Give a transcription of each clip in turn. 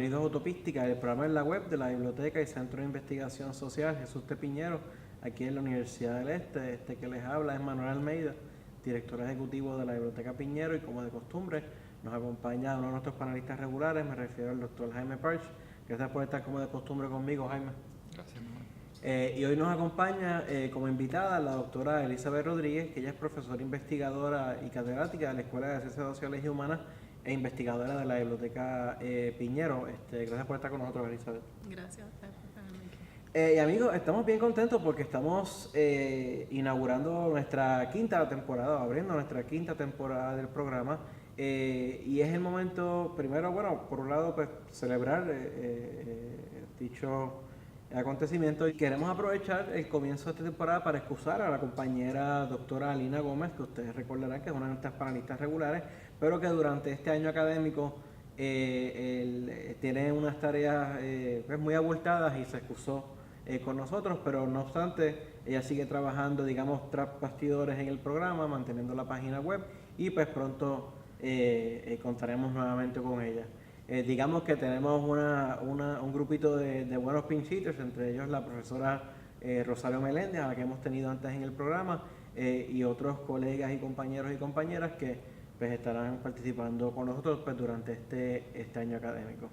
bienvenidos a Utopística, el programa en la web de la Biblioteca y Centro de Investigación Social Jesús T. Piñero, aquí en la Universidad del Este. Este que les habla es Manuel Almeida, director ejecutivo de la Biblioteca Piñero, y como de costumbre nos acompaña uno de nuestros panelistas regulares, me refiero al doctor Jaime Parch. Gracias por estar como de costumbre conmigo, Jaime. Gracias, Manuel. Y hoy nos acompaña como invitada la doctora Elizabeth Rodríguez, que ella es profesora investigadora y catedrática de la Escuela de Ciencias Sociales y Humanas e investigadora de la Biblioteca Piñero. Gracias por estar con nosotros, Elizabeth. Gracias. Y amigos, estamos bien contentos porque estamos inaugurando nuestra quinta temporada, abriendo nuestra quinta temporada del programa. Y es el momento, primero, bueno, por un lado, pues celebrar dicho acontecimiento, y queremos aprovechar el comienzo de esta temporada para excusar a la compañera doctora Alina Gómez, que ustedes recordarán que es una de nuestras panelistas regulares, pero que durante este año académico tiene unas tareas pues muy abultadas y se excusó con nosotros, pero no obstante ella sigue trabajando, digamos, tras bastidores en el programa, manteniendo la página web, y pues pronto contaremos nuevamente con ella. Digamos que tenemos un grupito de buenos pinch hitters, entre ellos la profesora Rosario Meléndez, a la que hemos tenido antes en el programa, y otros colegas y compañeros y compañeras que pues estarán participando con nosotros pues durante este año académico.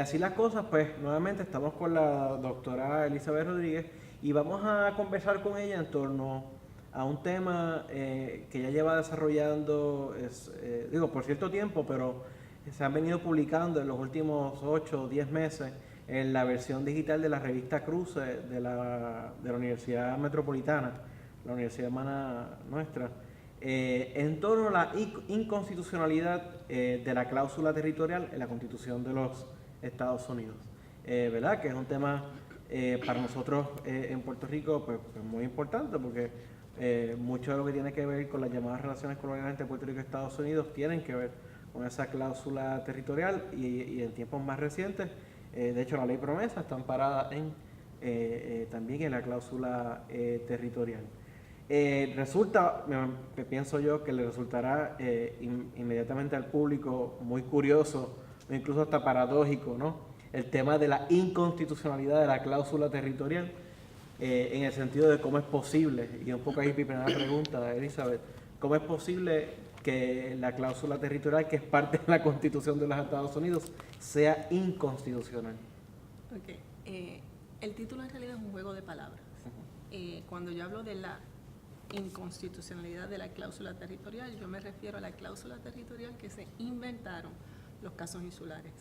Así las cosas, pues nuevamente estamos con la doctora Elizabeth Rodríguez y vamos a conversar con ella en torno a un tema que ella lleva desarrollando, por cierto tiempo, pero se han venido publicando en los últimos 8 o 10 meses en la versión digital de la revista Cruce de la Universidad Metropolitana, la universidad hermana nuestra, en torno a la inconstitucionalidad de la cláusula territorial en la Constitución de los Estados Unidos. ¿Verdad? Que es un tema para nosotros en Puerto Rico pues muy importante, porque mucho de lo que tiene que ver con las llamadas relaciones coloniales entre Puerto Rico y Estados Unidos tienen que ver con esa cláusula territorial, y en tiempos más recientes, de hecho la ley promesa está amparada también en la cláusula territorial. Pienso yo que le resultará inmediatamente al público muy curioso, o incluso hasta paradójico, ¿no?, el tema de la inconstitucionalidad de la cláusula territorial, en el sentido de cómo es posible, y un poco ahí mi primera pregunta, Elizabeth, ¿cómo es posible que la cláusula territorial, que es parte de la Constitución de los Estados Unidos, sea inconstitucional? Ok. El título en realidad es un juego de palabras. Cuando yo hablo de la inconstitucionalidad de la cláusula territorial, yo me refiero a la cláusula territorial que se inventaron los casos insulares,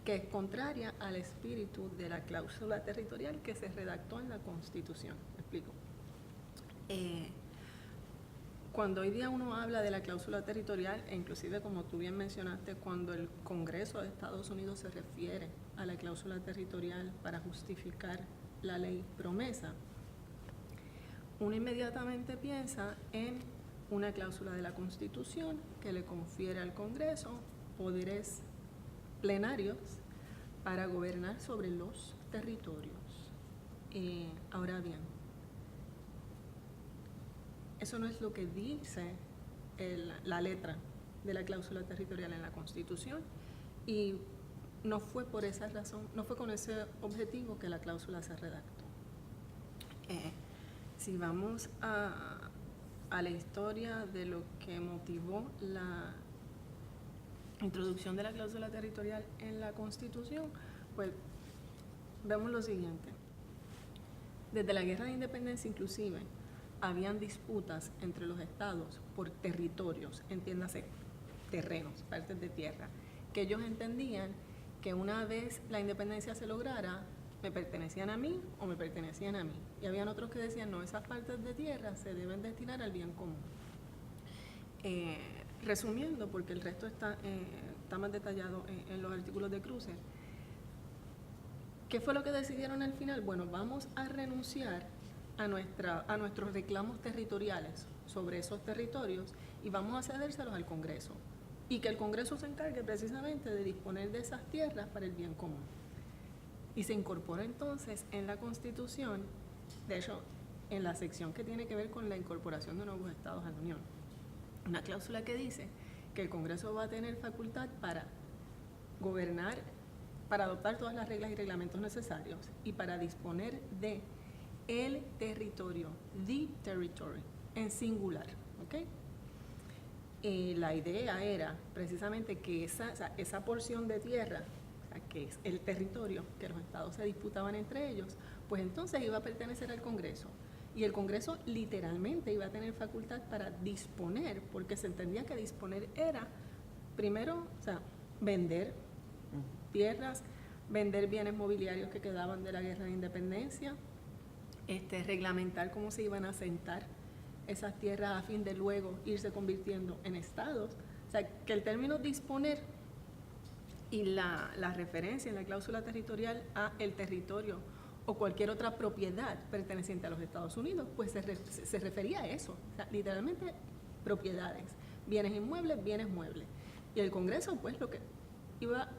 que es contraria al espíritu de la cláusula territorial que se redactó en la Constitución. ¿Me explico? Cuando hoy día uno habla de la cláusula territorial, e inclusive como tú bien mencionaste, cuando el Congreso de Estados Unidos se refiere a la cláusula territorial para justificar la ley promesa, uno inmediatamente piensa en una cláusula de la Constitución que le confiere al Congreso poderes plenarios para gobernar sobre los territorios. Ahora bien, eso no es lo que dice la letra de la cláusula territorial en la Constitución, y no fue por esa razón, no fue con ese objetivo que la cláusula se redactó. Si vamos a la historia de lo que motivó la introducción de la cláusula territorial en la Constitución, pues vemos lo siguiente. Desde la Guerra de Independencia inclusive, habían disputas entre los estados por territorios, entiéndase, terrenos, partes de tierra, que ellos entendían que una vez la independencia se lograra, me pertenecían a mí o me pertenecían a mí. Y habían otros que decían, no, esas partes de tierra se deben destinar al bien común. Resumiendo, porque el resto está más detallado en los artículos de Cruce, ¿qué fue lo que decidieron al final? Bueno, vamos a renunciar a nuestros reclamos territoriales sobre esos territorios y vamos a cedérselos al Congreso, y que el Congreso se encargue precisamente de disponer de esas tierras para el bien común. Y se incorpora entonces en la Constitución, de hecho, en la sección que tiene que ver con la incorporación de nuevos estados a la Unión, una cláusula que dice que el Congreso va a tener facultad para gobernar para adoptar todas las reglas y reglamentos necesarios y para disponer de el territorio, the territory, en singular, ¿ok? La idea era precisamente que esa porción de tierra, o sea, que es el territorio que los estados se disputaban entre ellos, pues entonces iba a pertenecer al Congreso. Y el Congreso literalmente iba a tener facultad para disponer, porque se entendía que disponer era, primero, o sea, vender tierras, vender bienes mobiliarios que quedaban de la Guerra de Independencia, reglamentar cómo se iban a asentar esas tierras a fin de luego irse convirtiendo en estados. O sea, que el término disponer y la referencia en la cláusula territorial a el territorio o cualquier otra propiedad perteneciente a los Estados Unidos, pues se refería a eso, o sea, literalmente propiedades, bienes inmuebles, bienes muebles. Y el Congreso, pues, lo que iba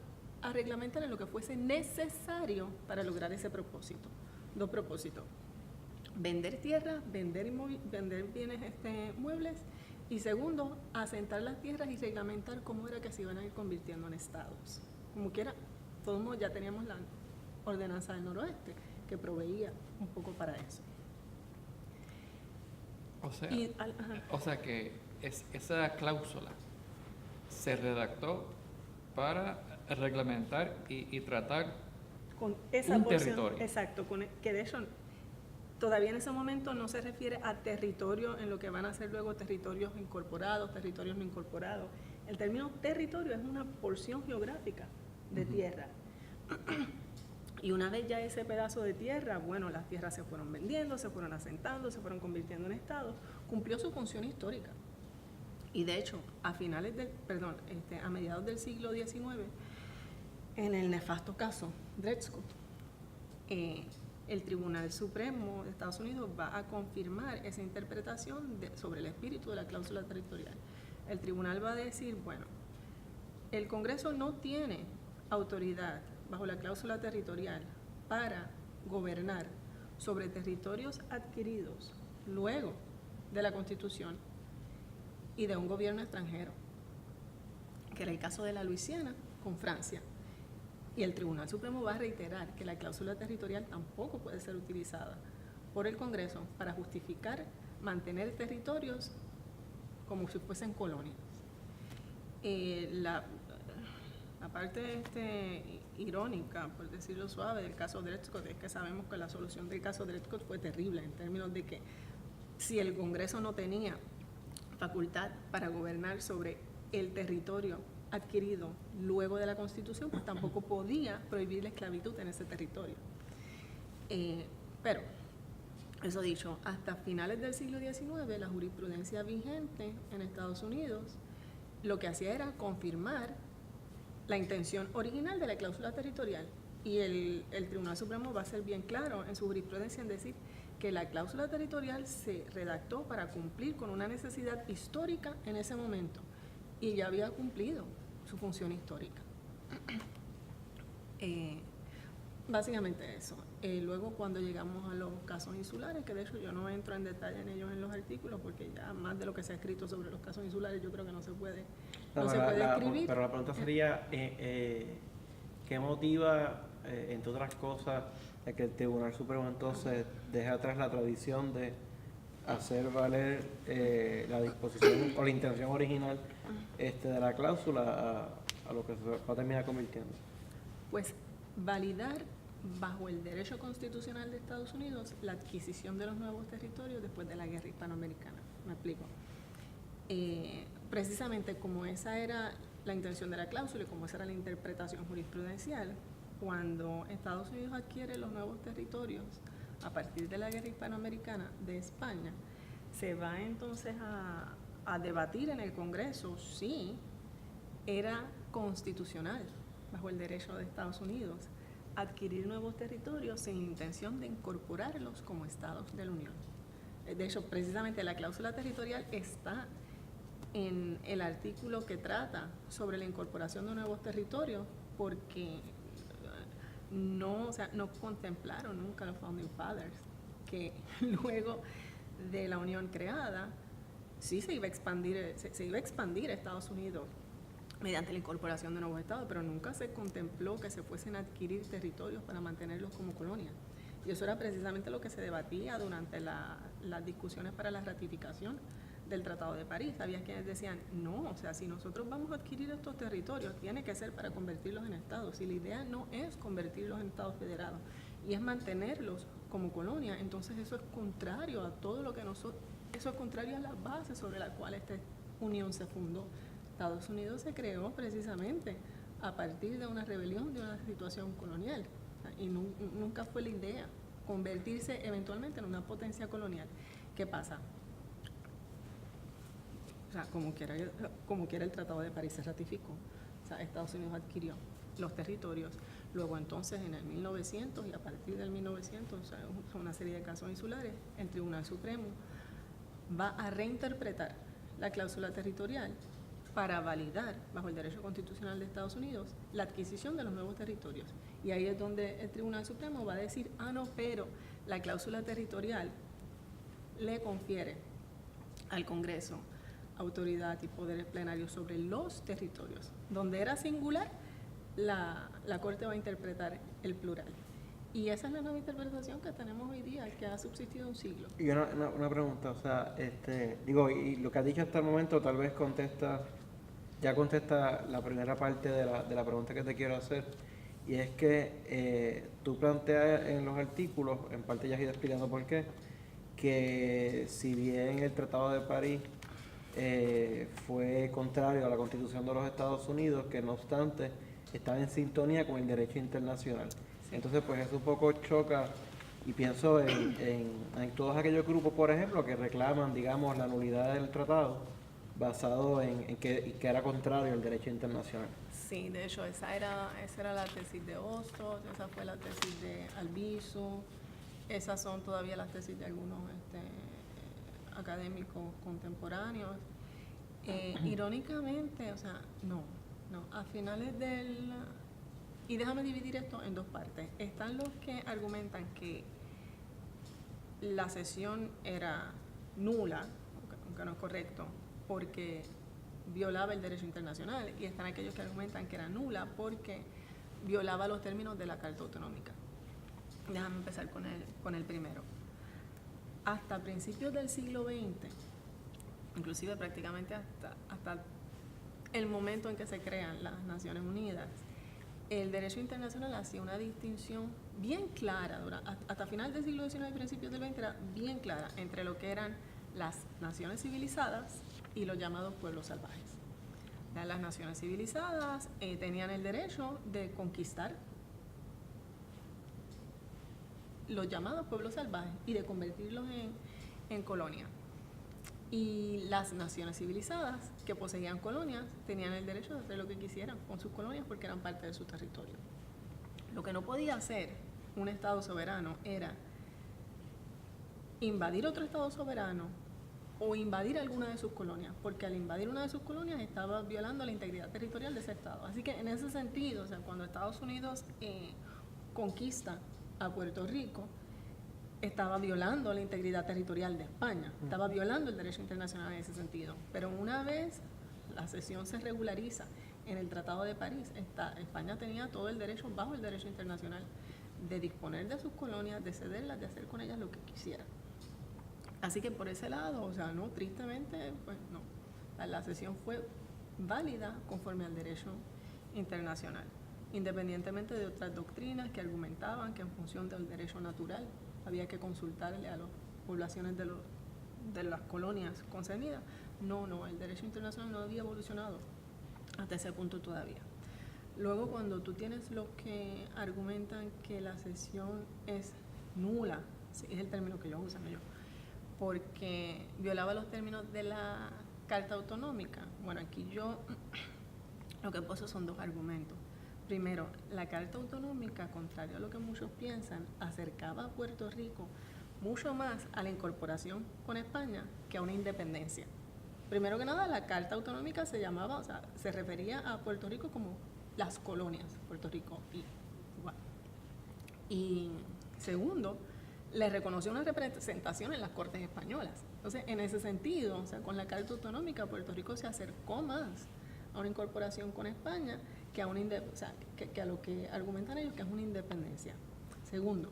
a reglamentar en lo que fuese necesario para lograr ese propósito. Dos propósitos: vender tierra, vender bienes muebles, y segundo, asentar las tierras y reglamentar cómo era que se iban a ir convirtiendo en estados. Como quiera, todos modos ya teníamos la ordenanza del noroeste, que proveía un poco para eso. O sea que esa cláusula se redactó para reglamentar y tratar con esa un porción, territorio. exacto, que de hecho todavía en ese momento no se refiere a territorio en lo que van a ser luego territorios incorporados, territorios no incorporados. El término territorio es una porción geográfica de tierra. Y una vez ya ese pedazo de tierra, bueno, las tierras se fueron vendiendo, se fueron asentando, se fueron convirtiendo en estados, cumplió su función histórica. Y de hecho, a mediados del siglo XIX, en el nefasto caso Dred Scott, el Tribunal Supremo de Estados Unidos va a confirmar esa interpretación sobre el espíritu de la cláusula territorial. El tribunal va a decir, bueno, el Congreso no tiene autoridad bajo la cláusula territorial para gobernar sobre territorios adquiridos luego de la Constitución y de un gobierno extranjero, que era el caso de la Luisiana con Francia. Y el Tribunal Supremo va a reiterar que la cláusula territorial tampoco puede ser utilizada por el Congreso para justificar mantener territorios como si fuesen colonias. La parte irónica, por decirlo suave, del caso Dred Scott es que sabemos que la solución del caso Dred Scott fue terrible en términos de que si el Congreso no tenía facultad para gobernar sobre el territorio adquirido luego de la Constitución, pues tampoco podía prohibir la esclavitud en ese territorio. Pero, eso dicho, hasta finales del siglo XIX, la jurisprudencia vigente en Estados Unidos lo que hacía era confirmar la intención original de la cláusula territorial. Y el Tribunal Supremo va a ser bien claro en su jurisprudencia en decir que la cláusula territorial se redactó para cumplir con una necesidad histórica en ese momento y ya había cumplido su función histórica. Básicamente eso. Luego cuando llegamos a los casos insulares, que de hecho yo no entro en detalle en ellos en los artículos porque ya más de lo que se ha escrito sobre los casos insulares yo creo que no se puede escribir. Pero la pregunta sería, ¿qué motiva, entre otras cosas, a que el Tribunal Supremo entonces deje atrás la tradición de hacer valer la disposición o la intención original de la cláusula a lo que se va a terminar convirtiendo? Pues validar bajo el derecho constitucional de Estados Unidos la adquisición de los nuevos territorios después de la guerra hispanoamericana. Me explico. Precisamente como esa era la intención de la cláusula y como esa era la interpretación jurisprudencial, cuando Estados Unidos adquiere los nuevos territorios a partir de la guerra hispanoamericana de España, se va entonces a debatir en el Congreso si era constitucional bajo el derecho de Estados Unidos adquirir nuevos territorios sin intención de incorporarlos como estados de la Unión. De hecho, precisamente la cláusula territorial está en el artículo que trata sobre la incorporación de nuevos territorios porque no contemplaron nunca los Founding Fathers que luego de la Unión creada sí se iba a expandir Estados Unidos mediante la incorporación de nuevos estados, pero nunca se contempló que se fuesen a adquirir territorios para mantenerlos como colonia. Y eso era precisamente lo que se debatía durante las discusiones para la ratificación del Tratado de París. Había quienes decían, no, o sea, si nosotros vamos a adquirir estos territorios, tiene que ser para convertirlos en estados. Y la idea no es convertirlos en estados federados, y es mantenerlos como colonia. Entonces eso es contrario a todo lo que nosotros, eso es contrario a las bases sobre las cuales esta unión se fundó. Estados Unidos se creó precisamente a partir de una rebelión, de una situación colonial, y nunca fue la idea convertirse eventualmente en una potencia colonial. ¿Qué pasa? O sea, como quiera el Tratado de París se ratificó. O sea, Estados Unidos adquirió los territorios. Luego entonces en el 1900 y a partir del 1900, o sea, una serie de casos insulares, el Tribunal Supremo va a reinterpretar la cláusula territorial para validar, bajo el derecho constitucional de Estados Unidos, la adquisición de los nuevos territorios. Y ahí es donde el Tribunal Supremo va a decir, no, pero la cláusula territorial le confiere al Congreso autoridad y poderes plenarios sobre los territorios. Donde era singular, la Corte va a interpretar el plural. Y esa es la nueva interpretación que tenemos hoy día, que ha subsistido un siglo. Y una pregunta, o sea, y lo que has dicho hasta el momento tal vez contesta la primera parte de la pregunta que te quiero hacer, y es que tú planteas en los artículos, en parte ya has ido explicando por qué, que si bien el Tratado de París fue contrario a la Constitución de los Estados Unidos, que no obstante estaba en sintonía con el derecho internacional. Entonces, pues eso un poco choca, y pienso en todos aquellos grupos, por ejemplo, que reclaman, digamos, la nulidad del tratado basado en que era contrario al derecho internacional. Sí, de hecho, esa era la tesis de Hostos, esa fue la tesis de Albizu, esas son todavía las tesis de algunos académicos contemporáneos. Irónicamente, o sea, no, a finales y déjame dividir esto en dos partes. Están los que argumentan que la cesión era nula, aunque no es correcto, porque violaba el derecho internacional, y están aquellos que argumentan que era nula porque violaba los términos de la Carta Autonómica. Déjame empezar con el primero. Hasta principios del siglo XX, inclusive prácticamente hasta el momento en que se crean las Naciones Unidas, el derecho internacional hacía una distinción bien clara, hasta final del siglo XIX y principios del XX era bien clara entre lo que eran las naciones civilizadas y los llamados pueblos salvajes. Las naciones civilizadas tenían el derecho de conquistar los llamados pueblos salvajes y de convertirlos en colonia. Y las naciones civilizadas que poseían colonias tenían el derecho de hacer lo que quisieran con sus colonias porque eran parte de su territorio. Lo que no podía hacer un Estado soberano era invadir otro Estado soberano o invadir alguna de sus colonias, porque al invadir una de sus colonias estaba violando la integridad territorial de ese Estado. Así que en ese sentido, o sea, cuando Estados Unidos conquista a Puerto Rico, estaba violando la integridad territorial de España, estaba violando el derecho internacional en ese sentido. Pero una vez la cesión se regulariza en el Tratado de París, España tenía todo el derecho, bajo el derecho internacional, de disponer de sus colonias, de cederlas, de hacer con ellas lo que quisiera. Así que por ese lado, o sea, no, tristemente, pues no, la cesión fue válida conforme al derecho internacional, independientemente de otras doctrinas que argumentaban que en función del derecho natural había que consultarle a las poblaciones de las colonias concernidas. No, el derecho internacional no había evolucionado hasta ese punto todavía. Luego, cuando tú tienes los que argumentan que la cesión es nula, sí, es el término que ellos usan ellos, porque violaba los términos de la Carta Autonómica. Bueno, aquí yo lo que puso son dos argumentos. Primero, la Carta Autonómica, contrario a lo que muchos piensan, acercaba a Puerto Rico mucho más a la incorporación con España que a una independencia. Primero que nada, la Carta Autonómica se refería a Puerto Rico como las colonias, Puerto Rico y igual. Y segundo, le reconoció una representación en las Cortes Españolas. Entonces, en ese sentido, o sea, con la Carta Autonómica, Puerto Rico se acercó más a una incorporación con España que a, que a lo que argumentan ellos que es una independencia. Segundo,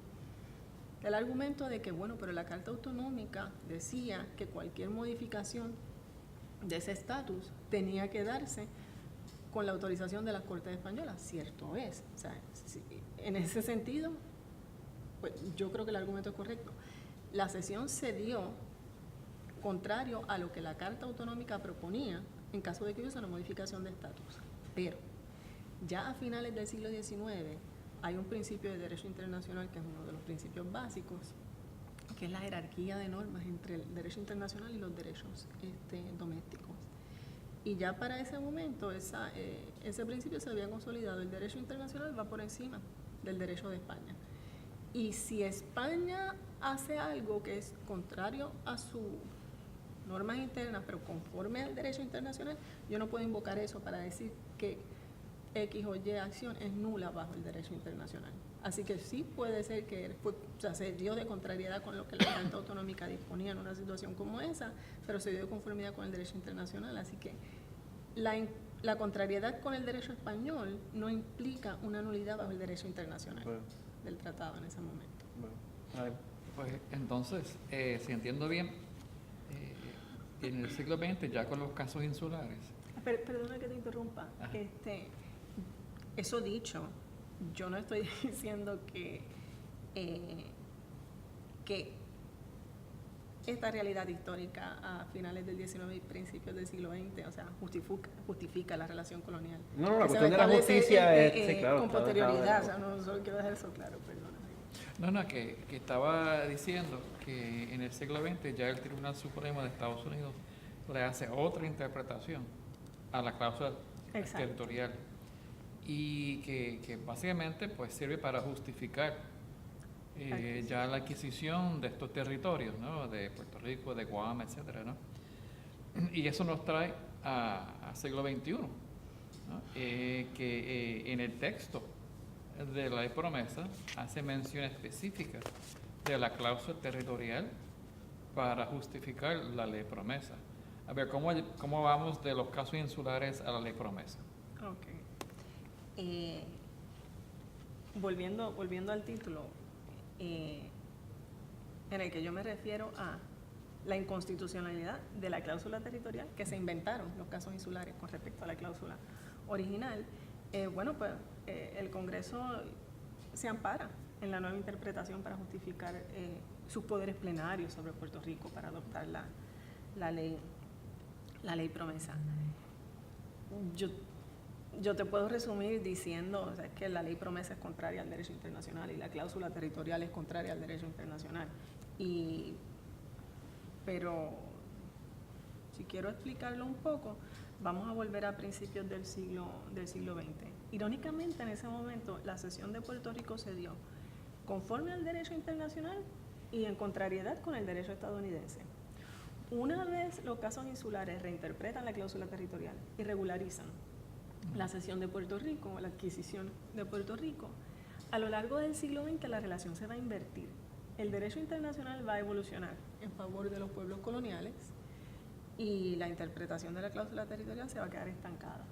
el argumento de que, bueno, pero la Carta Autonómica decía que cualquier modificación de ese estatus tenía que darse con la autorización de las Cortes Españolas. Cierto es. O sea, en ese sentido, pues yo creo que el argumento es correcto. La cesión se dio contrario a lo que la Carta Autonómica proponía en caso de que hubiese una modificación de estatus. Pero ya a finales del siglo XIX hay un principio de derecho internacional que es uno de los principios básicos, que es la jerarquía de normas entre el derecho internacional y los derechos domésticos. Y ya para ese momento ese principio se había consolidado. El derecho internacional va por encima del derecho de España. Y si España hace algo que es contrario a sus normas internas, pero conforme al derecho internacional, yo no puedo invocar eso para decir que X o Y acción es nula bajo el derecho internacional. Así que sí puede ser que se dio de contrariedad con lo que la Carta Autonómica disponía en una situación como esa, pero se dio de conformidad con el derecho internacional. Así que la contrariedad con el derecho español no implica una nulidad bajo el derecho internacional del tratado en ese momento. Pues entonces, si entiendo bien, en el siglo XX, ya con los casos insulares. Perdona que te interrumpa. Eso dicho, yo no estoy diciendo que esta realidad histórica a finales del XIX y principios del siglo XX, o sea, justifica la relación colonial. No, la cuestión de la justicia es, claro, con posterioridad, o sea, no solo quiero dejar eso claro, perdona. No, que estaba diciendo que en el siglo XX ya el Tribunal Supremo de Estados Unidos le hace otra interpretación a la cláusula territorial y que básicamente pues sirve para justificar ya la adquisición de estos territorios, ¿no? De Puerto Rico, de Guam, etcétera, ¿no? Y eso nos trae a siglo XXI, ¿no? Que en el texto de la ley promesa hace mención específica de la cláusula territorial para justificar la ley promesa. A ver, ¿cómo vamos de los casos insulares a la ley promesa? Ok. Volviendo al título, en el que yo me refiero a la inconstitucionalidad de la cláusula territorial que se inventaron los casos insulares con respecto a la cláusula original, el Congreso se ampara en la nueva interpretación para justificar sus poderes plenarios sobre Puerto Rico para adoptar la ley promesa. Yo te puedo resumir diciendo, o sea, que la ley promesa es contraria al derecho internacional y la cláusula territorial es contraria al derecho internacional. Pero si quiero explicarlo un poco, vamos a volver a principios del siglo XX. Irónicamente, en ese momento, la cesión de Puerto Rico se dio conforme al derecho internacional y en contrariedad con el derecho estadounidense. Una vez los casos insulares reinterpretan la cláusula territorial y regularizan la cesión de Puerto Rico o la adquisición de Puerto Rico, a lo largo del siglo XX la relación se va a invertir. El derecho internacional va a evolucionar en favor de los pueblos coloniales y la interpretación de la cláusula territorial se va a quedar estancada,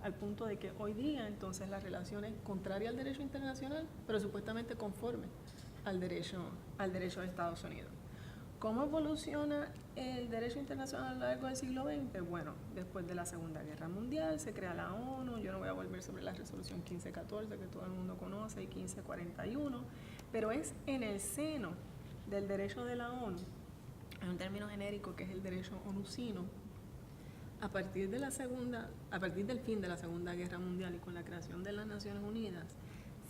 al punto de que hoy día entonces la relación es contraria al derecho internacional, pero supuestamente conforme al derecho de Estados Unidos. ¿Cómo evoluciona el derecho internacional a lo largo del siglo XX? Bueno, después de la Segunda Guerra Mundial se crea la ONU. Yo no voy a volver sobre la resolución 1514 que todo el mundo conoce y 1541, pero es en el seno del derecho de la ONU, hay un término genérico que es el derecho onucino. A partir del fin de la Segunda Guerra Mundial y con la creación de las Naciones Unidas,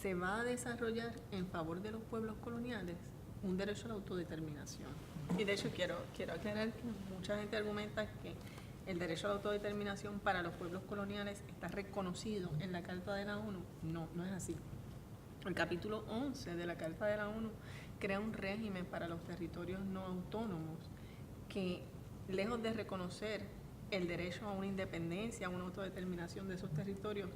se va a desarrollar en favor de los pueblos coloniales un derecho a la autodeterminación. Y de hecho quiero aclarar que mucha gente argumenta que el derecho a la autodeterminación para los pueblos coloniales está reconocido en la Carta de la ONU. No es así. El capítulo 11 de la Carta de la ONU crea un régimen para los territorios no autónomos que, lejos de reconocer el derecho a una independencia, a una autodeterminación de esos territorios,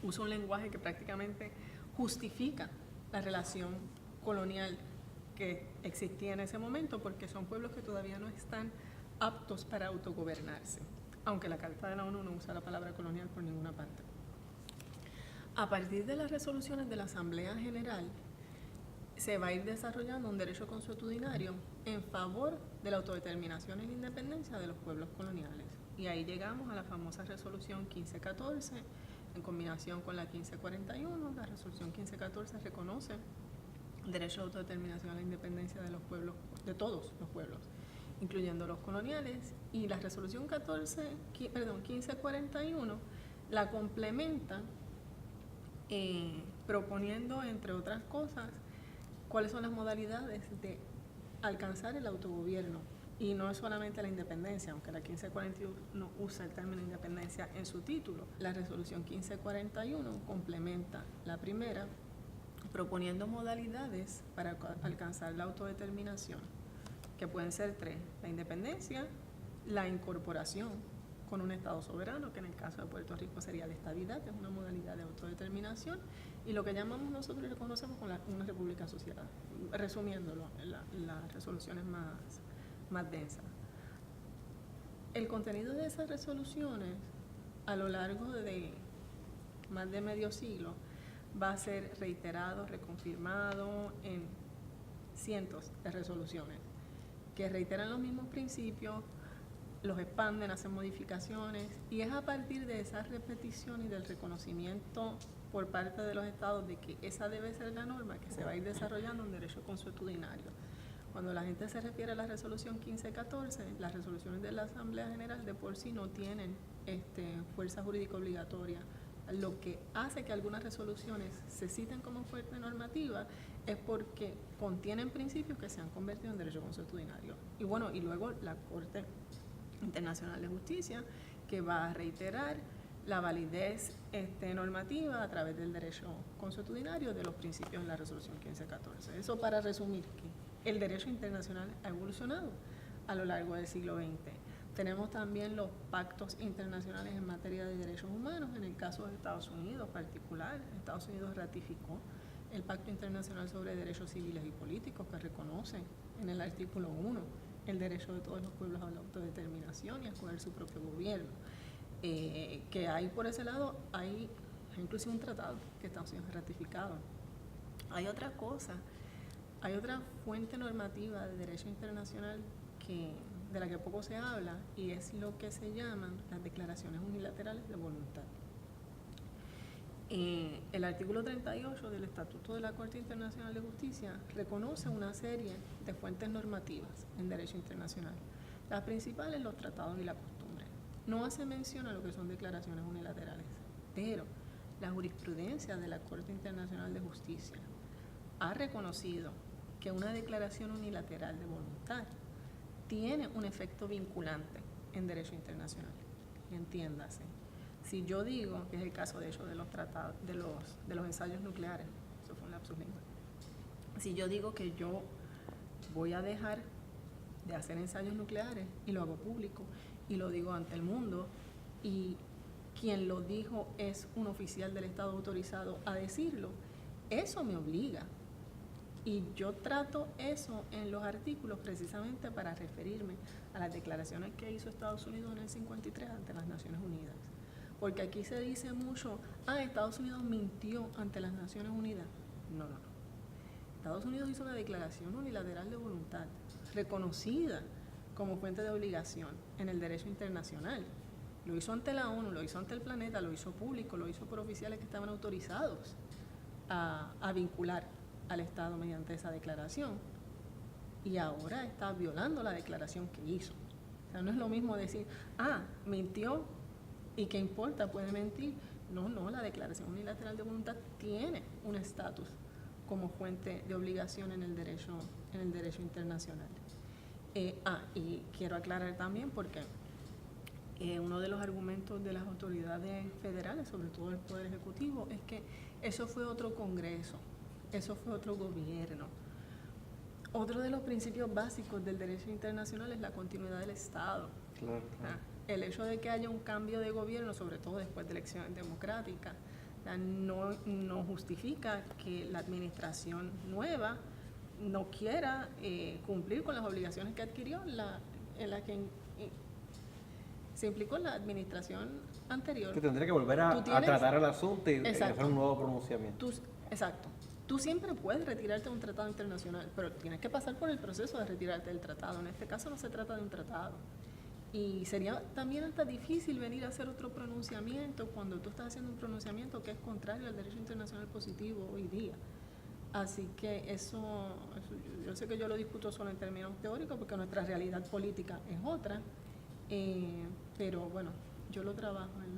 usa un lenguaje que prácticamente justifica la relación colonial que existía en ese momento, porque son pueblos que todavía no están aptos para autogobernarse. aunque la Carta de la ONU no usa la palabra colonial por ninguna parte. A partir de las resoluciones de la Asamblea General, se va a ir desarrollando un derecho consuetudinario en favor de la autodeterminación y la independencia de los pueblos coloniales. Y ahí llegamos a la famosa resolución 1514, en combinación con la 1541. La resolución 1514 reconoce el derecho de autodeterminación a la independencia de los pueblos, de todos los pueblos, incluyendo los coloniales, y la resolución 1541 la complementa proponiendo, entre otras cosas, cuáles son las modalidades de alcanzar el autogobierno. Y no es solamente la independencia, aunque la 1541 usa el término independencia en su título. La resolución 1541 complementa la primera, proponiendo modalidades para alcanzar la autodeterminación, que pueden ser 3: la independencia, la incorporación con un Estado soberano, que en el caso de Puerto Rico sería la estadidad, que es una modalidad de autodeterminación, y lo que llamamos nosotros y reconocemos con una república asociada, resumiéndolo, las resoluciones más densas. El contenido de esas resoluciones, a lo largo de más de medio siglo, va a ser reiterado, reconfirmado en cientos de resoluciones que reiteran los mismos principios, los expanden, hacen modificaciones, y es a partir de esa repetición y del reconocimiento por parte de los estados de que esa debe ser la norma que se va a ir desarrollando un derecho consuetudinario. Cuando la gente se refiere a la resolución 1514, las resoluciones de la Asamblea General de por sí no tienen fuerza jurídica obligatoria. Lo que hace que algunas resoluciones se citen como fuente normativa es porque contienen principios que se han convertido en derecho consuetudinario. Y bueno, y luego la Corte Internacional de Justicia, que va a reiterar la validez normativa a través del derecho consuetudinario de los principios en la resolución 1514. Eso para resumir que el derecho internacional ha evolucionado a lo largo del siglo XX. Tenemos también los pactos internacionales en materia de derechos humanos. En el caso de Estados Unidos particular, Estados Unidos ratificó el Pacto Internacional sobre Derechos Civiles y Políticos, que reconoce en el artículo 1 el derecho de todos los pueblos a la autodeterminación y a escoger su propio gobierno. Que hay por ese lado, hay inclusive un tratado que Estados Unidos ha ratificado. Hay otra cosa, hay otra fuente normativa de derecho internacional de la que poco se habla, y es lo que se llaman las declaraciones unilaterales de voluntad. El artículo 38 del Estatuto de la Corte Internacional de Justicia reconoce una serie de fuentes normativas en derecho internacional. Las principales, los tratados y la costumbre. No hace mención a lo que son declaraciones unilaterales, pero la jurisprudencia de la Corte Internacional de Justicia ha reconocido que una declaración unilateral de voluntad tiene un efecto vinculante en derecho internacional. Entiéndase. Si yo digo, que es el caso de hecho de los tratados, de los ensayos nucleares, eso fue un lapsus lingüe. Si yo digo que yo voy a dejar de hacer ensayos nucleares y lo hago público y lo digo ante el mundo, y quien lo dijo es un oficial del Estado autorizado a decirlo, eso me obliga. Y yo trato eso en los artículos precisamente para referirme a las declaraciones que hizo Estados Unidos en el 53 ante las Naciones Unidas. Porque aquí se dice mucho, Estados Unidos mintió ante las Naciones Unidas. No. Estados Unidos hizo una declaración unilateral de voluntad, reconocida como fuente de obligación en el derecho internacional. Lo hizo ante la ONU, lo hizo ante el planeta, lo hizo público, lo hizo por oficiales que estaban autorizados a vincular al Estado mediante esa declaración. Y ahora está violando la declaración que hizo. O sea, no es lo mismo decir, mintió, ¿y qué importa? ¿Puede mentir? No, la declaración unilateral de voluntad tiene un estatus como fuente de obligación en el derecho internacional. Y quiero aclarar también porque uno de los argumentos de las autoridades federales, sobre todo el Poder Ejecutivo, es que eso fue otro Congreso, eso fue otro gobierno. Otro de los principios básicos del derecho internacional es la continuidad del Estado. Claro. El hecho de que haya un cambio de gobierno, sobre todo después de elecciones democráticas, no justifica que la administración nueva no quiera cumplir con las obligaciones que adquirió, en la que se implicó en la administración anterior. Que tendría que volver a tratar el asunto y hacer un nuevo pronunciamiento. Exacto. Tú siempre puedes retirarte de un tratado internacional, pero tienes que pasar por el proceso de retirarte del tratado. En este caso no se trata de un tratado. Y sería también hasta difícil venir a hacer otro pronunciamiento cuando tú estás haciendo un pronunciamiento que es contrario al derecho internacional positivo hoy día. Así que eso yo sé que yo lo discuto solo en términos teóricos porque nuestra realidad política es otra, pero bueno, yo lo trabajo en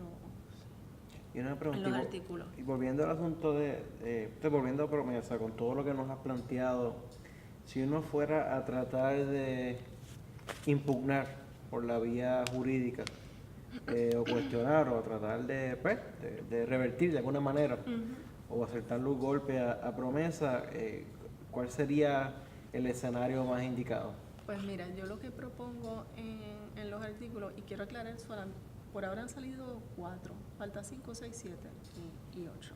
los artículos. Y volviendo al asunto volviendo a promesa, con todo lo que nos has planteado, si uno fuera a tratar de impugnar por la vía jurídica o cuestionar o a tratar de revertir de alguna manera o acertarle un golpe a promesa, ¿cuál sería el escenario más indicado? Pues mira, yo lo que propongo en los artículos, y quiero aclarar, por ahora han salido 4, falta 5, 6, 7 y 8.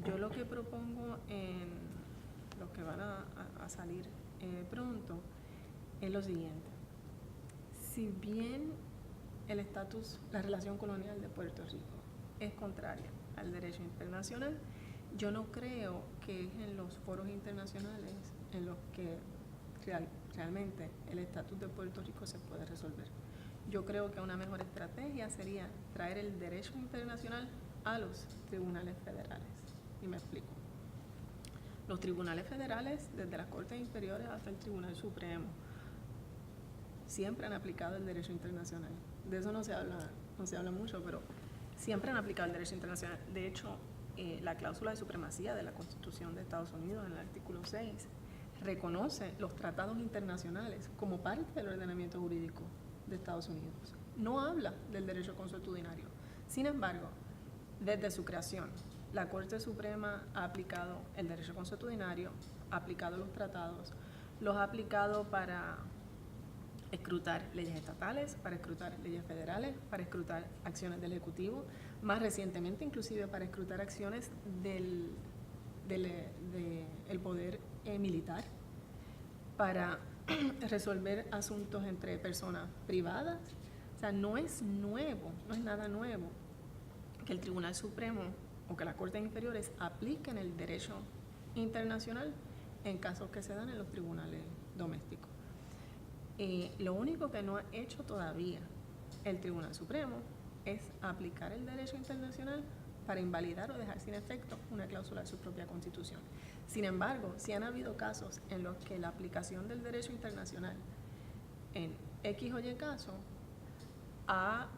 Yo lo que propongo en los que van a salir pronto es lo siguiente. Si bien el estatus, la relación colonial de Puerto Rico es contraria al derecho internacional, yo no creo que es en los foros internacionales en los que realmente el estatus de Puerto Rico se puede resolver. Yo creo que una mejor estrategia sería traer el derecho internacional a los tribunales federales. Y me explico. Los tribunales federales, desde las Cortes Inferiores hasta el Tribunal Supremo, siempre han aplicado el derecho internacional. De eso no se habla mucho, pero siempre han aplicado el derecho internacional. De hecho, la cláusula de supremacía de la Constitución de Estados Unidos, en el artículo 6, reconoce los tratados internacionales como parte del ordenamiento jurídico de Estados Unidos. No habla del derecho consuetudinario. Sin embargo, desde su creación, la Corte Suprema ha aplicado el derecho consuetudinario, ha aplicado los tratados, los ha aplicado para escrutar leyes estatales, para escrutar leyes federales, para escrutar acciones del Ejecutivo, más recientemente inclusive para escrutar acciones del poder militar, para resolver asuntos entre personas privadas. O sea, no es nuevo, no es nada nuevo que el Tribunal Supremo o que las Cortes Inferiores apliquen el derecho internacional en casos que se dan en los tribunales domésticos. Lo único que no ha hecho todavía el Tribunal Supremo es aplicar el derecho internacional para invalidar o dejar sin efecto una cláusula de su propia Constitución. Sin embargo, sí han habido casos en los que la aplicación del derecho internacional en X o Y caso ha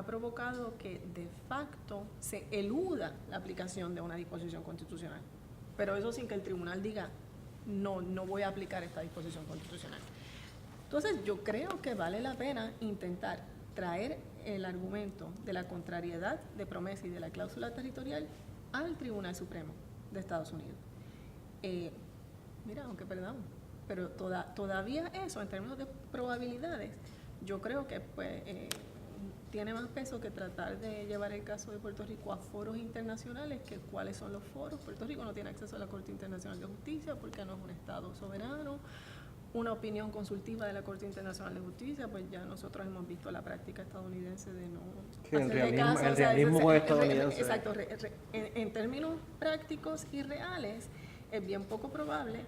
provocado que de facto se eluda la aplicación de una disposición constitucional. Pero eso sin que el tribunal diga, no voy a aplicar esta disposición constitucional. Entonces, yo creo que vale la pena intentar traer el argumento de la contrariedad de promesa y de la cláusula territorial al Tribunal Supremo de Estados Unidos. Mira, aunque perdamos, pero todavía eso, en términos de probabilidades, yo creo que tiene más peso que tratar de llevar el caso de Puerto Rico a foros internacionales, que cuáles son los foros. Puerto Rico no tiene acceso a la Corte Internacional de Justicia porque no es un Estado soberano. Una opinión consultiva de la Corte Internacional de Justicia, pues ya nosotros hemos visto la práctica estadounidense de no hacerle caso. El realismo estadounidense. Exacto. En términos prácticos y reales, es bien poco probable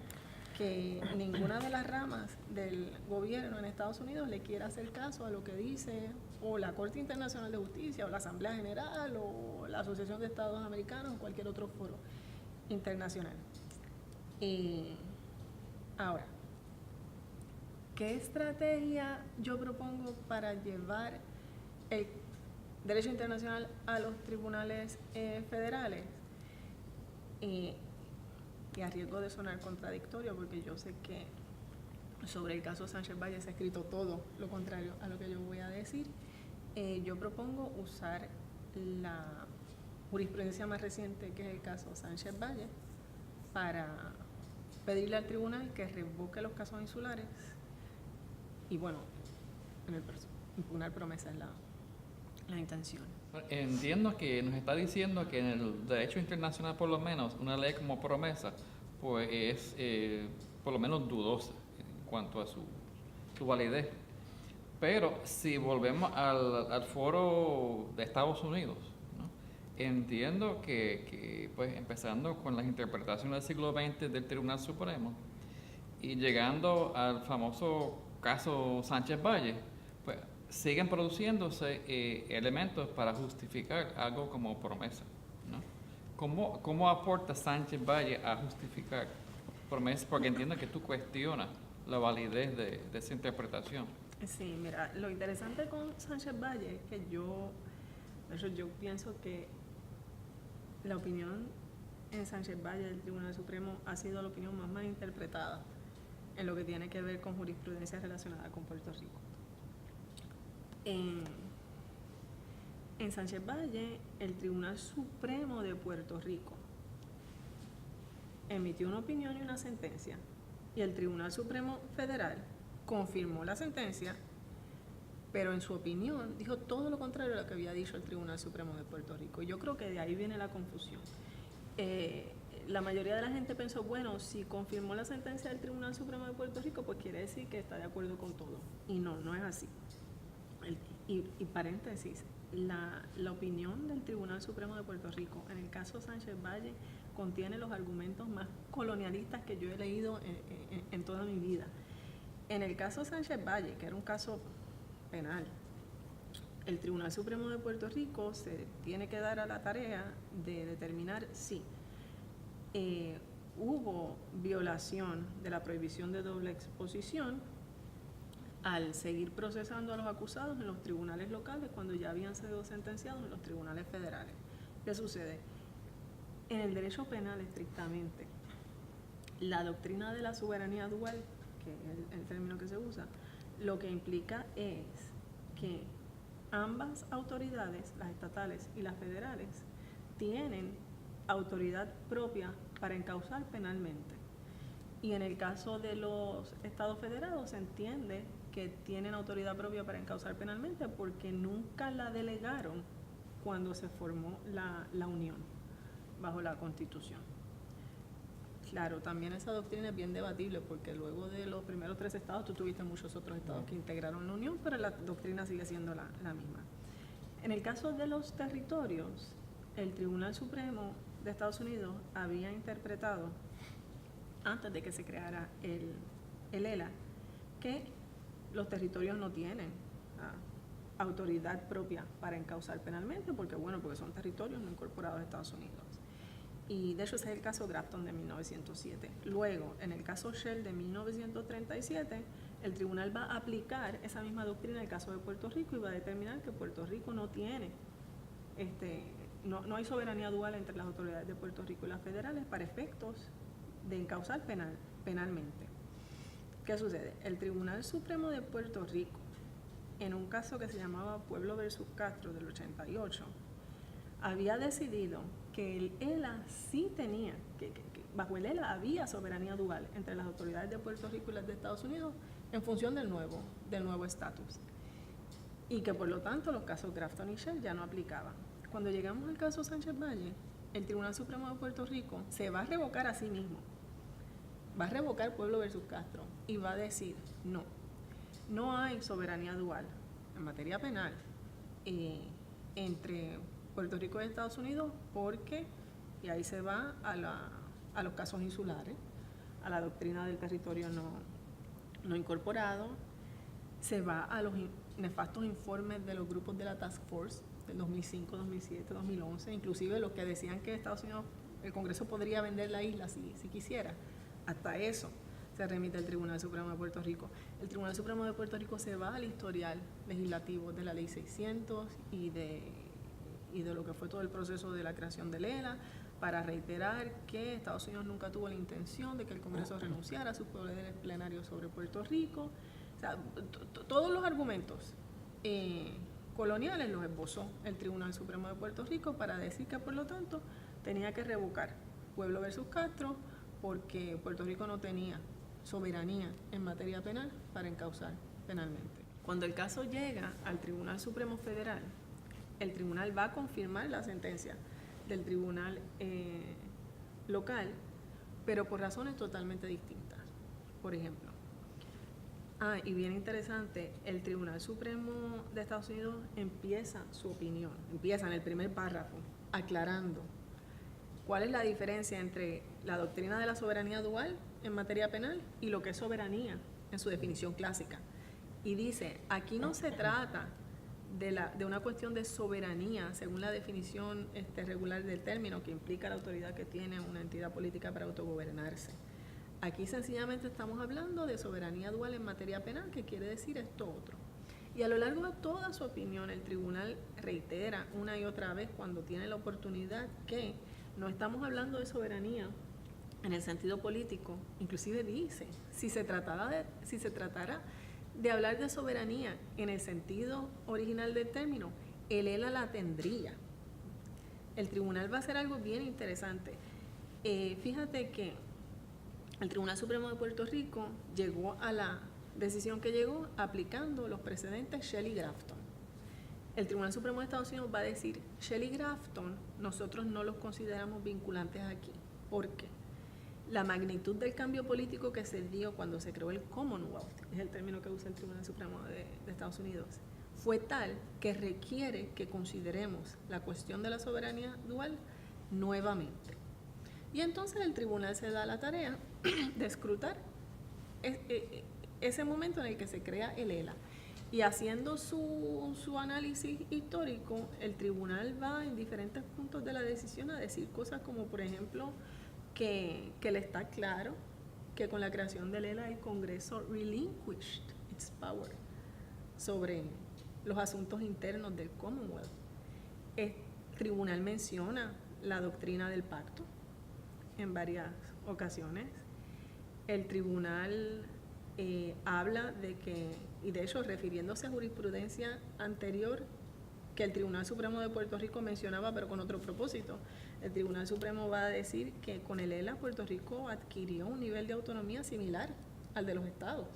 que ninguna de las ramas del gobierno en Estados Unidos le quiera hacer caso a lo que dice o la Corte Internacional de Justicia o la Asamblea General o la Asociación de Estados Americanos o cualquier otro foro internacional. Ahora, ¿qué estrategia yo propongo para llevar el derecho internacional a los tribunales federales? Y a riesgo de sonar contradictorio, porque yo sé que sobre el caso Sánchez Valle se ha escrito todo lo contrario a lo que yo voy a decir, yo propongo usar la jurisprudencia más reciente, que es el caso Sánchez Valle, para pedirle al tribunal que revoque los casos insulares y, bueno, impugnar promesa es la intención. Entiendo que nos está diciendo que en el derecho internacional, por lo menos, una ley como promesa, pues es por lo menos dudosa en cuanto a su validez. Pero si volvemos al foro de Estados Unidos, ¿no? Entiendo que, pues, empezando con las interpretaciones del siglo XX del Tribunal Supremo y llegando al famoso caso Sánchez Valle, pues siguen produciéndose elementos para justificar algo como promesa, ¿no? ¿Cómo aporta Sánchez Valle a justificar promesa? Porque entiendo que tú cuestionas la validez de esa interpretación. Sí, mira, lo interesante con Sánchez Valle es que yo pienso que la opinión en Sánchez Valle del Tribunal Supremo ha sido la opinión más mal interpretada en lo que tiene que ver con jurisprudencia relacionada con Puerto Rico. En Sánchez Valle, el Tribunal Supremo de Puerto Rico emitió una opinión y una sentencia, y el Tribunal Supremo Federal confirmó la sentencia, pero en su opinión dijo todo lo contrario a lo que había dicho el Tribunal Supremo de Puerto Rico. Y yo creo que de ahí viene la confusión. La mayoría de la gente pensó, bueno, si confirmó la sentencia del Tribunal Supremo de Puerto Rico, pues quiere decir que está de acuerdo con todo. Y no es así. Y paréntesis, la opinión del Tribunal Supremo de Puerto Rico en el caso Sánchez Valle contiene los argumentos más colonialistas que yo he leído en toda mi vida. En el caso Sánchez Valle, que era un caso penal, el Tribunal Supremo de Puerto Rico se tiene que dar a la tarea de determinar si hubo violación de la prohibición de doble exposición al seguir procesando a los acusados en los tribunales locales cuando ya habían sido sentenciados en los tribunales federales. ¿Qué sucede? En el derecho penal, estrictamente, la doctrina de la soberanía dual, que es el término que se usa, lo que implica es que ambas autoridades, las estatales y las federales, tienen autoridad propia para encausar penalmente. Y en el caso de los estados federados se entiende que tienen autoridad propia para encausar penalmente porque nunca la delegaron cuando se formó la unión bajo la Constitución. Claro, también esa doctrina es bien debatible porque luego de los primeros 3 estados tú tuviste muchos otros estados que integraron la unión, pero la doctrina sigue siendo la misma. En el caso de los territorios, el Tribunal Supremo de Estados Unidos había interpretado, antes de que se creara el ELA, que los territorios no tienen autoridad propia para encausar penalmente, porque son territorios no incorporados a Estados Unidos. Y de hecho ese es el caso Grafton de 1907. Luego, en el caso Shell de 1937, el tribunal va a aplicar esa misma doctrina en el caso de Puerto Rico y va a determinar que Puerto Rico no tiene, no hay soberanía dual entre las autoridades de Puerto Rico y las federales para efectos de encausar penalmente. ¿Qué sucede? El Tribunal Supremo de Puerto Rico, en un caso que se llamaba Pueblo versus Castro del 88, había decidido que el ELA sí tenía, que bajo el ELA había soberanía dual entre las autoridades de Puerto Rico y las de Estados Unidos en función del nuevo estatus. Y que por lo tanto los casos Grafton y Shell ya no aplicaban. Cuando llegamos al caso Sánchez Valle, el Tribunal Supremo de Puerto Rico se va a revocar a sí mismo. Va a revocar Pueblo versus Castro y va a decir, no hay soberanía dual en materia penal entre Puerto Rico y Estados Unidos porque, y ahí se va a los casos insulares, a la doctrina del territorio no incorporado, se va a los nefastos informes de los grupos de la Task Force del 2005, 2007, 2011, inclusive los que decían que Estados Unidos, el Congreso podría vender la isla si quisiera. Hasta eso se remite al Tribunal Supremo de Puerto Rico. El Tribunal Supremo de Puerto Rico se va al historial legislativo de la Ley 600 y de lo que fue todo el proceso de la creación del ELA para reiterar que Estados Unidos nunca tuvo la intención de que el Congreso renunciara a sus poderes plenarios sobre Puerto Rico. O sea, todos los argumentos coloniales los esbozó el Tribunal Supremo de Puerto Rico para decir que, por lo tanto, tenía que revocar Pueblo versus Castro porque Puerto Rico no tenía soberanía en materia penal para encausar penalmente. Cuando el caso llega al Tribunal Supremo Federal, el tribunal va a confirmar la sentencia del tribunal local, pero por razones totalmente distintas. Por ejemplo, Y bien interesante, el Tribunal Supremo de Estados Unidos empieza su opinión, empieza en el primer párrafo, aclarando cuál es la diferencia entre la doctrina de la soberanía dual en materia penal y lo que es soberanía en su definición clásica. Y dice, aquí no se trata de una cuestión de soberanía, según la definición regular del término, que implica la autoridad que tiene una entidad política para autogobernarse. Aquí sencillamente estamos hablando de soberanía dual en materia penal, que quiere decir esto otro. Y a lo largo de toda su opinión, el tribunal reitera una y otra vez cuando tiene la oportunidad que no estamos hablando de soberanía en el sentido político. Inclusive dice, si se tratara de hablar de soberanía en el sentido original del término, el ELA la tendría. El tribunal va a hacer algo bien interesante. Fíjate que el Tribunal Supremo de Puerto Rico llegó a la decisión que llegó aplicando los precedentes Shelley-Grafton. El Tribunal Supremo de Estados Unidos va a decir, Shelley-Grafton, nosotros no los consideramos vinculantes aquí. ¿Por qué? La magnitud del cambio político que se dio cuando se creó el Commonwealth, es el término que usa el Tribunal Supremo de Estados Unidos, fue tal que requiere que consideremos la cuestión de la soberanía dual nuevamente. Y entonces el tribunal se da la tarea de escrutar ese momento en el que se crea el ELA. Y haciendo su análisis histórico, el tribunal va en diferentes puntos de la decisión a decir cosas como, por ejemplo, que le está claro que con la creación del ELA el Congreso relinquished its power sobre los asuntos internos del Commonwealth. El tribunal menciona la doctrina del pacto en varias ocasiones. El tribunal habla de que, y de hecho refiriéndose a jurisprudencia anterior que el Tribunal Supremo de Puerto Rico mencionaba, pero con otro propósito, el Tribunal Supremo va a decir que con el ELA Puerto Rico adquirió un nivel de autonomía similar al de los estados.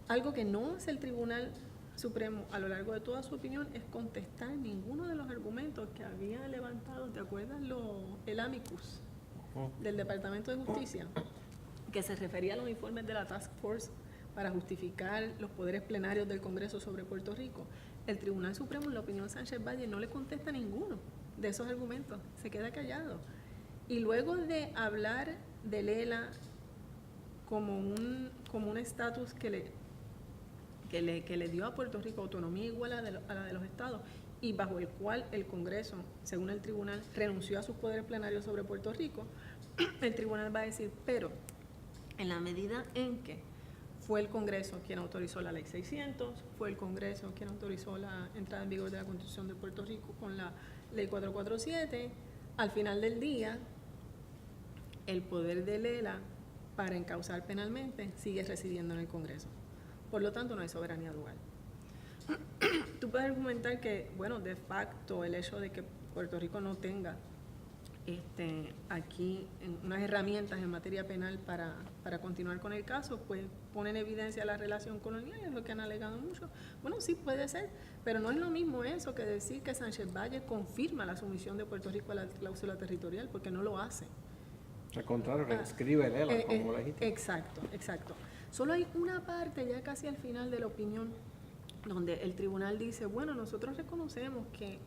Algo que no hace el Tribunal Supremo a lo largo de toda su opinión es contestar ninguno de los argumentos que había levantado, ¿te acuerdas? El amicus del Departamento de Justicia, que se refería a los informes de la Task Force para justificar los poderes plenarios del Congreso sobre Puerto Rico. El Tribunal Supremo, en la opinión Sánchez Valle, no le contesta ninguno de esos argumentos, se queda callado. Y luego de hablar del ELA como un estatus que le dio a Puerto Rico autonomía igual a la de los estados y bajo el cual el Congreso, según el tribunal, renunció a sus poderes plenarios sobre Puerto Rico, el tribunal va a decir, pero en la medida en que fue el Congreso quien autorizó la Ley 600, fue el Congreso quien autorizó la entrada en vigor de la Constitución de Puerto Rico con la Ley 447, al final del día, el poder del ELA para encauzar penalmente sigue residiendo en el Congreso. Por lo tanto, no hay soberanía dual. Tú puedes argumentar que, bueno, de facto, el hecho de que Puerto Rico no tenga aquí unas herramientas en materia penal para continuar con el caso, pues pone en evidencia la relación colonial, es lo que han alegado mucho. Bueno, sí puede ser, pero no es lo mismo eso que decir que Sánchez Valle confirma la sumisión de Puerto Rico a la cláusula territorial, porque no lo hace. Al contrario, reescribe el ELA como legítimo. Exacto. Solo hay una parte, ya casi al final de la opinión, donde el tribunal dice, bueno, nosotros reconocemos que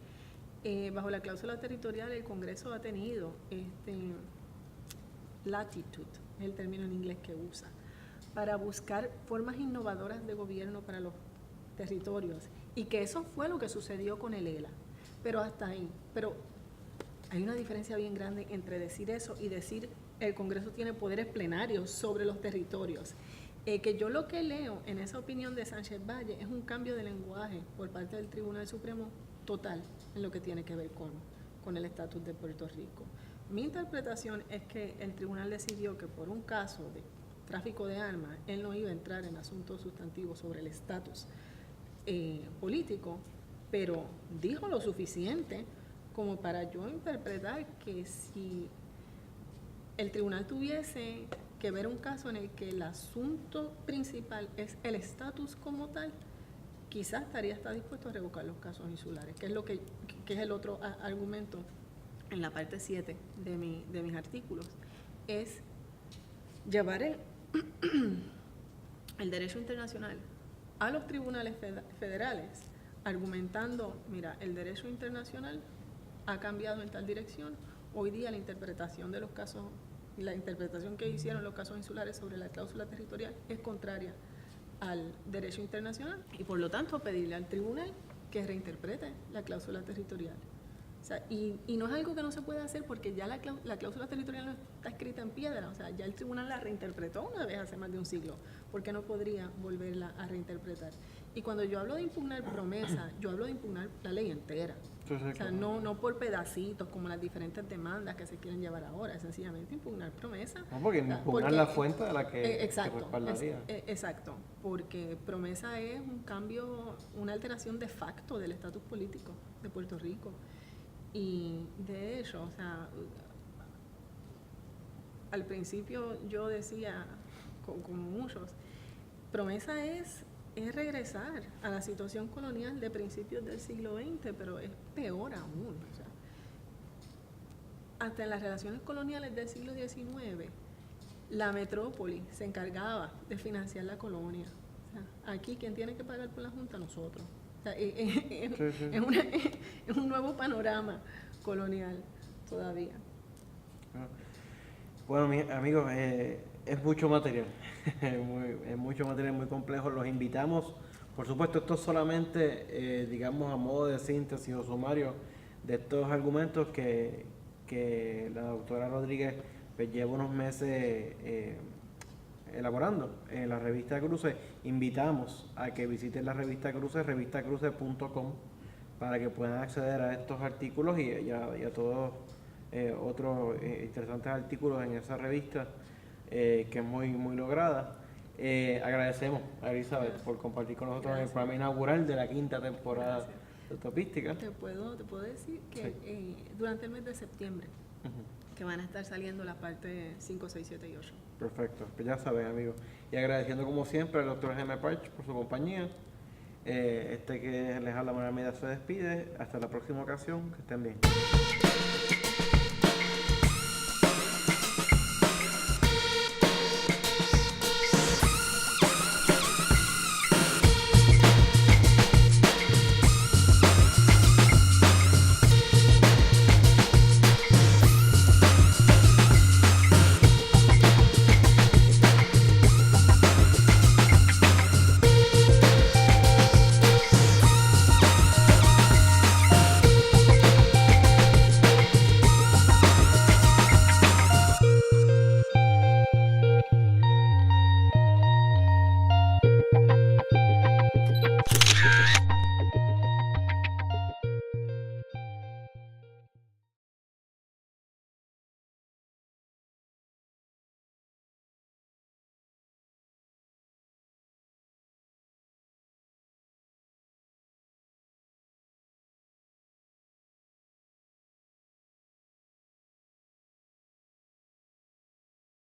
bajo la cláusula territorial el Congreso ha tenido latitude, es el término en inglés que usa, para buscar formas innovadoras de gobierno para los territorios, y que eso fue lo que sucedió con el ELA. Pero hasta ahí. Pero hay una diferencia bien grande entre decir eso y decir el Congreso tiene poderes plenarios sobre los territorios. Que yo lo que leo en esa opinión de Sánchez Valle es un cambio de lenguaje por parte del Tribunal Supremo total en lo que tiene que ver con el estatus de Puerto Rico. Mi interpretación es que el tribunal decidió que por un caso de tráfico de armas, él no iba a entrar en asuntos sustantivos sobre el estatus político, pero dijo lo suficiente como para yo interpretar que si el tribunal tuviese que ver un caso en el que el asunto principal es el estatus como tal, quizás está dispuesto a revocar los casos insulares, que es el otro argumento en la parte 7 de mis artículos, es llevar el derecho internacional a los tribunales federales, argumentando, mira, el derecho internacional ha cambiado en tal dirección, hoy día la interpretación de los casos, la interpretación que hicieron los casos insulares sobre la cláusula territorial es contraria al derecho internacional y por lo tanto pedirle al tribunal que reinterprete la cláusula territorial. O sea, y no es algo que no se puede hacer porque ya la cláusula territorial no está escrita en piedra, o sea, ya el tribunal la reinterpretó una vez hace más de un siglo, ¿por qué no podría volverla a reinterpretar? Y cuando yo hablo de impugnar promesa, yo hablo de impugnar la ley entera. O sea, no por pedacitos como las diferentes demandas que se quieren llevar ahora, es sencillamente impugnar promesa. No, porque impugnar la fuente de la que exacto, respaldaría. Exacto, porque promesa es un cambio, una alteración de facto del estatus político de Puerto Rico. Y de hecho, o sea, al principio yo decía, como muchos, promesa es regresar a la situación colonial de principios del siglo XX, pero es peor aún. O sea, hasta en las relaciones coloniales del siglo XIX, la metrópoli se encargaba de financiar la colonia. O sea, aquí, ¿quién tiene que pagar por la Junta? Nosotros. O sea, es un nuevo panorama colonial todavía. Bueno, mis amigos, es mucho material, es mucho material muy complejo. Los invitamos, por supuesto, esto es solamente, digamos, a modo de síntesis o sumario de estos argumentos que la doctora Rodríguez pues, lleva unos meses elaborando en la revista Cruces. Invitamos a que visiten la revista Cruces, revistacruces.com, para que puedan acceder a estos artículos y a todos otros interesantes artículos en esa revista que es muy lograda. Agradecemos a Elizabeth por compartir con nosotros el programa inaugural de la 5ª temporada de Utopística. Te puedo decir que durante el mes de septiembre que van a estar saliendo la parte 5, 6, 7 y 8. Perfecto, pues ya saben, amigos. Y agradeciendo como siempre al doctor Jaime Parch por su compañía. Que les habla Manuel Almeida se despide. Hasta la próxima ocasión. Que estén bien.